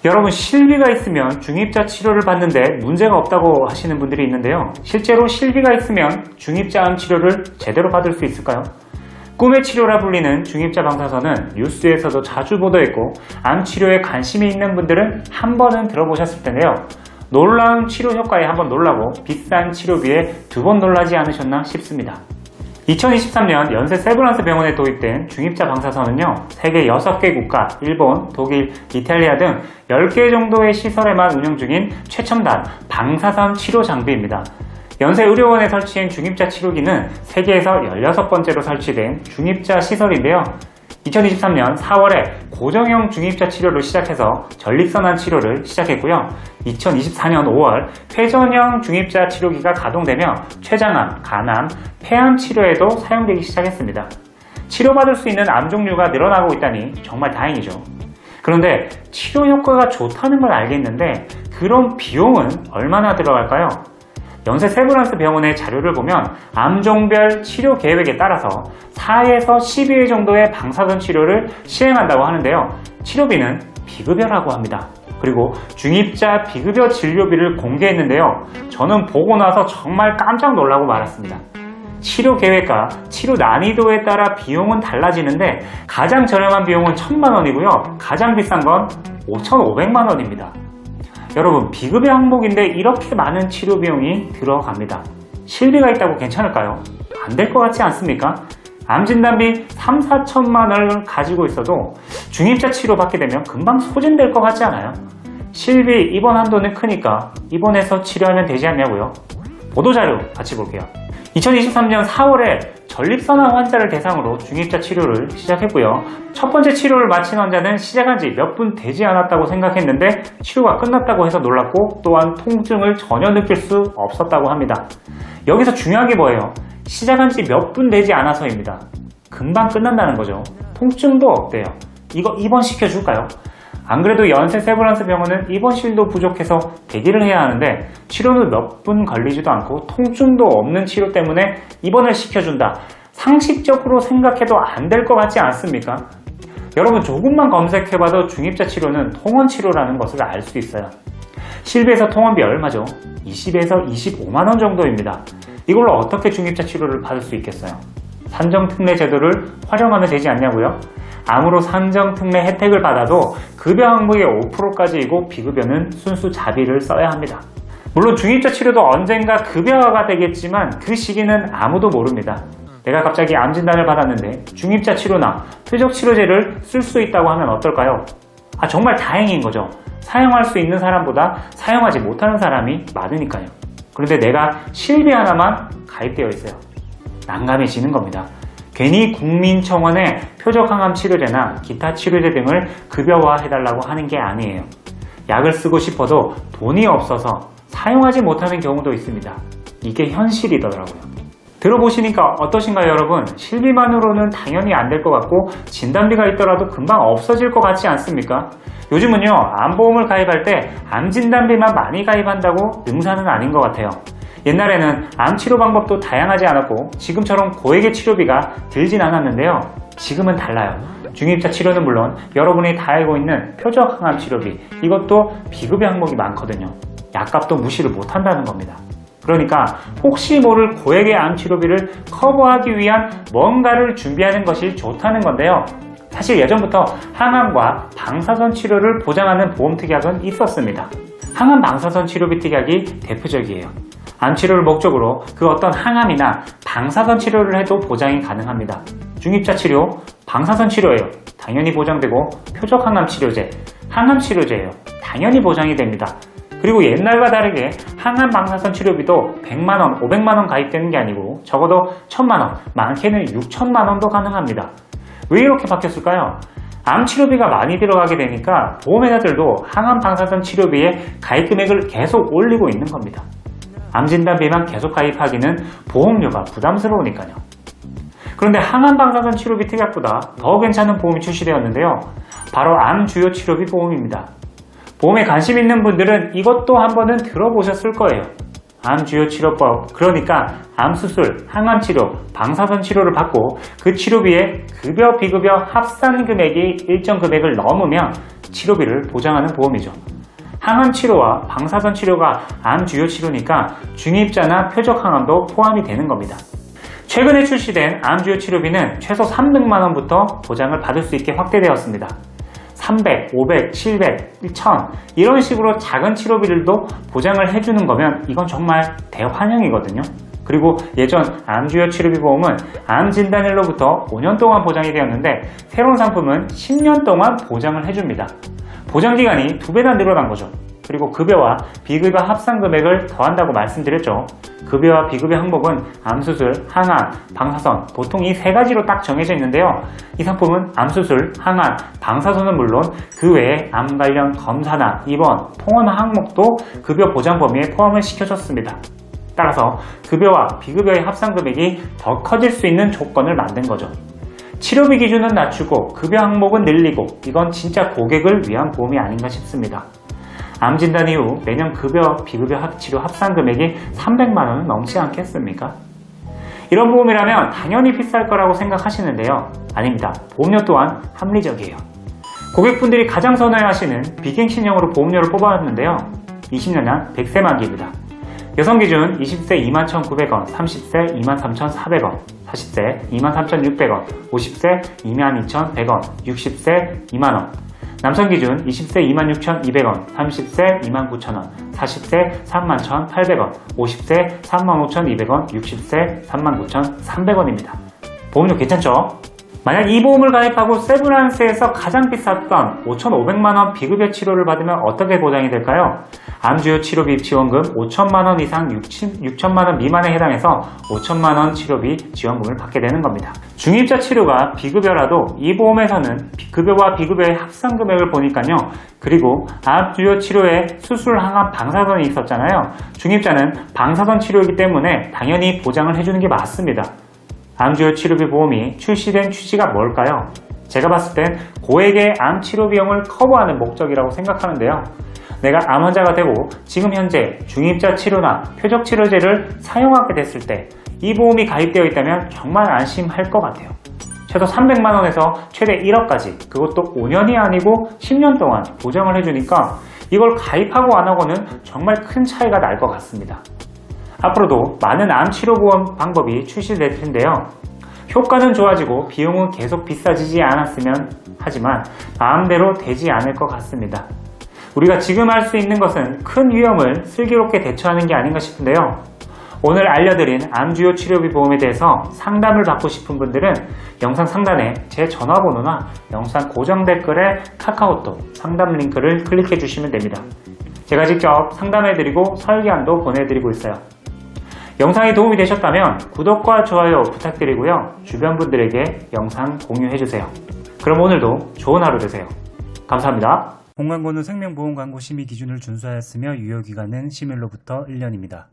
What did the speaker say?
여러분, 실비가 있으면 중입자 치료를 받는데 문제가 없다고 하시는 분들이 있는데요. 실제로 실비가 있으면 중입자 암 치료를 제대로 받을 수 있을까요? 꿈의 치료라 불리는 중입자 방사선은 뉴스에서도 자주 보도했고 암 치료에 관심이 있는 분들은 한 번은 들어보셨을 텐데요. 놀라운 치료 효과에 한 번 놀라고 비싼 치료비에 두 번 놀라지 않으셨나 싶습니다. 2023년 연세 세브란스 병원에 도입된 중입자 방사선은요, 세계 6개 국가, 일본, 독일, 이탈리아 등 10개 정도의 시설에만 운영 중인 최첨단 방사선 치료 장비입니다. 연세의료원에 설치한 중입자 치료기는 세계에서 16번째로 설치된 중입자 시설인데요. 2023년 4월에 고정형 중입자 치료를 시작해서 전립선암 치료를 시작했고요. 2024년 5월 회전형 중입자 치료기가 가동되며 췌장암, 간암, 폐암 치료에도 사용되기 시작했습니다. 치료받을 수 있는 암 종류가 늘어나고 있다니 정말 다행이죠. 그런데 치료 효과가 좋다는 건 알겠는데 그런 비용은 얼마나 들어갈까요? 연세 세브란스 병원의 자료를 보면 암종별 치료 계획에 따라서 4에서 12회 정도의 방사선 치료를 시행한다고 하는데요. 치료비는 비급여라고 합니다. 그리고 중입자 비급여 진료비를 공개했는데요. 저는 보고 나서 정말 깜짝 놀라고 말았습니다. 치료 계획과 치료 난이도에 따라 비용은 달라지는데 가장 저렴한 비용은 1,000만 원이고요. 가장 비싼 건 5,500만 원입니다. 여러분, 비급여 항목인데 이렇게 많은 치료 비용이 들어갑니다. 실비가 있다고 괜찮을까요? 안 될 것 같지 않습니까? 암 진단비 3, 4천만 원을 가지고 있어도 중입자 치료 받게 되면 금방 소진될 것 같지 않아요? 실비 입원 한도는 크니까 입원해서 치료하면 되지 않냐고요? 보도자료 같이 볼게요. 2023년 4월에 전립선암 환자를 대상으로 중입자 치료를 시작했고요. 첫 번째 치료를 마친 환자는 시작한 지 몇 분 되지 않았다고 생각했는데 치료가 끝났다고 해서 놀랐고 또한 통증을 전혀 느낄 수 없었다고 합니다. 여기서 중요한 게 뭐예요? 시작한 지 몇 분 되지 않아서입니다. 금방 끝난다는 거죠. 통증도 없대요. 이거 입원시켜줄까요? 안 그래도 연세 세브란스 병원은 입원실도 부족해서 대기를 해야 하는데 치료는 몇 분 걸리지도 않고 통증도 없는 치료 때문에 입원을 시켜준다. 상식적으로 생각해도 안 될 것 같지 않습니까? 여러분, 조금만 검색해봐도 중입자 치료는 통원 치료라는 것을 알 수 있어요. 실비에서 통원비 얼마죠? 20에서 25만 원 정도입니다. 이걸로 어떻게 중입자 치료를 받을 수 있겠어요? 산정특례 제도를 활용하면 되지 않냐고요? 암으로 산정특례 혜택을 받아도 급여 항목의 5%까지이고 비급여는 순수 자비를 써야 합니다. 물론 중입자 치료도 언젠가 급여화가 되겠지만 그 시기는 아무도 모릅니다. 내가 갑자기 암 진단을 받았는데 중입자 치료나 표적 치료제를 쓸 수 있다고 하면 어떨까요? 정말 다행인 거죠. 사용할 수 있는 사람보다 사용하지 못하는 사람이 많으니까요. 그런데 내가 실비 하나만 가입되어 있어요. 난감해지는 겁니다. 괜히 국민청원에 표적항암 치료제나 기타 치료제 등을 급여화해달라고 하는 게 아니에요. 약을 쓰고 싶어도 돈이 없어서 사용하지 못하는 경우도 있습니다. 이게 현실이더라고요. 들어보시니까 어떠신가요, 여러분? 실비만으로는 당연히 안 될 것 같고 진단비가 있더라도 금방 없어질 것 같지 않습니까? 요즘은요, 암보험을 가입할 때 암 진단비만 많이 가입한다고 능사는 아닌 것 같아요. 옛날에는 암 치료 방법도 다양하지 않았고 지금처럼 고액의 치료비가 들진 않았는데요. 지금은 달라요. 중입자 치료는 물론 여러분이 다 알고 있는 표적 항암 치료비, 이것도 비급여 항목이 많거든요. 약값도 무시를 못한다는 겁니다. 그러니까 혹시 모를 고액의 암 치료비를 커버하기 위한 뭔가를 준비하는 것이 좋다는 건데요. 사실 예전부터 항암과 방사선 치료를 보장하는 보험특약은 있었습니다. 항암 방사선 치료비 특약이 대표적이에요. 암 치료를 목적으로 그 어떤 항암이나 방사선 치료를 해도 보장이 가능합니다. 중입자 치료, 방사선 치료예요. 당연히 보장되고 표적 항암 치료제, 항암 치료제예요. 당연히 보장이 됩니다. 그리고 옛날과 다르게 항암 방사선 치료비도 100만원, 500만원 가입되는 게 아니고 적어도 1000만원, 많게는 6천만원도 가능합니다. 왜 이렇게 바뀌었을까요? 암 치료비가 많이 들어가게 되니까 보험회사들도 항암 방사선 치료비의 가입 금액을 계속 올리고 있는 겁니다. 암 진단비만 계속 가입하기는 보험료가 부담스러우니까요. 그런데 항암 방사선 치료비 특약보다 더 괜찮은 보험이 출시되었는데요. 바로 암 주요 치료비 보험입니다. 보험에 관심 있는 분들은 이것도 한번은 들어보셨을 거예요. 암 주요 치료법, 그러니까 암 수술, 항암 치료, 방사선 치료를 받고 그 치료비에 급여, 비급여 합산 금액이 일정 금액을 넘으면 치료비를 보장하는 보험이죠. 항암 치료와 방사선 치료가 암 주요 치료니까 중입자나 표적 항암도 포함이 되는 겁니다. 최근에 출시된 암 주요 치료비는 최소 300만 원부터 보장을 받을 수 있게 확대되었습니다. 300, 500, 700, 1000 이런 식으로 작은 치료비들도 보장을 해주는 거면 이건 정말 대환영이거든요. 그리고 예전 암 주요 치료비 보험은 암 진단일로부터 5년 동안 보장이 되었는데 새로운 상품은 10년 동안 보장을 해줍니다. 보장기간이 2배나 늘어난 거죠. 그리고 급여와 비급여 합산 금액을 더한다고 말씀드렸죠. 급여와 비급여 항목은 암수술, 항암, 방사선 보통 이 세 가지로 딱 정해져 있는데요. 이 상품은 암수술, 항암, 방사선은 물론 그 외에 암 관련 검사나 입원, 통원 항목도 급여 보장 범위에 포함을 시켜줬습니다. 따라서 급여와 비급여의 합산 금액이 더 커질 수 있는 조건을 만든 거죠. 치료비 기준은 낮추고 급여 항목은 늘리고 이건 진짜 고객을 위한 보험이 아닌가 싶습니다. 암 진단 이후 매년 급여, 비급여 치료 합산 금액이 300만 원은 넘지 않겠습니까? 이런 보험이라면 당연히 비쌀 거라고 생각하시는데요. 아닙니다. 보험료 또한 합리적이에요. 고객분들이 가장 선호하시는 비갱신형으로 보험료를 뽑아왔는데요. 20년당 100세 만기입니다. 여성 기준 20세 21,900원, 30세 23,400원, 40세 23,600원, 50세 22,100원, 60세 2만원. 남성 기준 20세 26,200원, 30세 29,000원, 40세 31,800원, 50세 35,200원, 60세 39,300원입니다. 보험료 괜찮죠? 만약 이 보험을 가입하고 세브란스에서 가장 비쌌던 5,500만원 비급여 치료를 받으면 어떻게 보장이 될까요? 암 주요 치료비 지원금 5천만원 이상 6천만원 미만에 해당해서 5천만원 치료비 지원금을 받게 되는 겁니다. 중입자 치료가 비급여라도 이 보험에서는 급여와 비급여의 합산 금액을 보니까요. 그리고 암 주요 치료에 수술, 항암, 방사선이 있었잖아요. 중입자는 방사선 치료이기 때문에 당연히 보장을 해주는 게 맞습니다. 암 주요 치료비 보험이 출시된 취지가 뭘까요? 제가 봤을 땐 고액의 암 치료 비용을 커버하는 목적이라고 생각하는데요. 내가 암 환자가 되고 지금 현재 중입자 치료나 표적 치료제를 사용하게 됐을 때 이 보험이 가입되어 있다면 정말 안심할 것 같아요. 최소 300만 원에서 최대 1억까지 그것도 5년이 아니고 10년 동안 보장을 해주니까 이걸 가입하고 안 하고는 정말 큰 차이가 날 것 같습니다. 앞으로도 많은 암 치료 보험 방법이 출시될 텐데요. 효과는 좋아지고 비용은 계속 비싸지지 않았으면 하지만 마음대로 되지 않을 것 같습니다. 우리가 지금 할 수 있는 것은 큰 위험을 슬기롭게 대처하는 게 아닌가 싶은데요. 오늘 알려드린 암 주요 치료비 보험에 대해서 상담을 받고 싶은 분들은 영상 상단에 제 전화번호나 영상 고정 댓글에 카카오톡 상담 링크를 클릭해 주시면 됩니다. 제가 직접 상담해드리고 설계안도 보내드리고 있어요. 영상이 도움이 되셨다면 구독과 좋아요 부탁드리고요. 주변 분들에게 영상 공유해주세요. 그럼 오늘도 좋은 하루 되세요. 감사합니다. 본광고는 생명보험 광고 심의 기준을 준수하였으며 유효기간은 심일로부터 1년입니다.